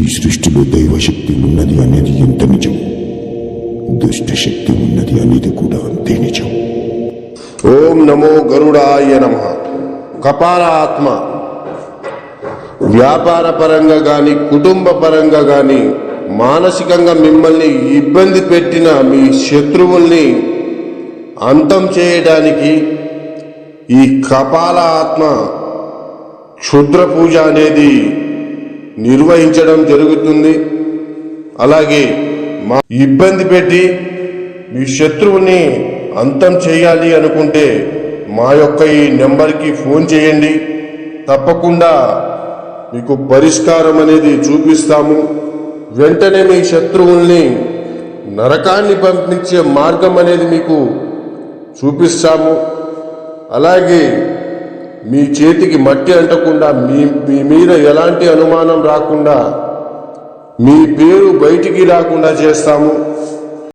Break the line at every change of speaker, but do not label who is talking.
ఈ సృష్టిలో దైవశక్తి ఉన్నది అనేది ఎంత నిజం, దుష్టశక్తి ఉన్నది అనేది కూడా అంతే నిజం.
ఓం నమో గరుడాయ నమః. కపాల ఆత్మ వ్యాపార పరంగా కానీ కుటుంబ పరంగా కానీ మానసికంగా మిమ్మల్ని ఇబ్బంది పెట్టిన మీ శత్రువుల్ని అంతం చేయడానికి ఈ కపాల ఆత్మ క్షుద్ర పూజ అనేది నిర్వహించడం జరుగుతుంది. అలాగే మా ఇబ్బంది పెట్టి మీ శత్రువుని అంతం చేయాలి అనుకుంటే మా యొక్క ఈ నెంబర్కి ఫోన్ చేయండి. తప్పకుండా మీకు పరిష్కారం అనేది చూపిస్తాము. వెంటనే మీ శత్రువుల్ని నరకాన్ని పంపించే మార్గం అనేది మీకు చూపిస్తాము. అలాగే మీ చేతికి మట్టి అంటకుండా మీ మీద ఎలాంటి అనుమానం రాకుండా మీ పేరు బయటికి రాకుండా చేస్తాము.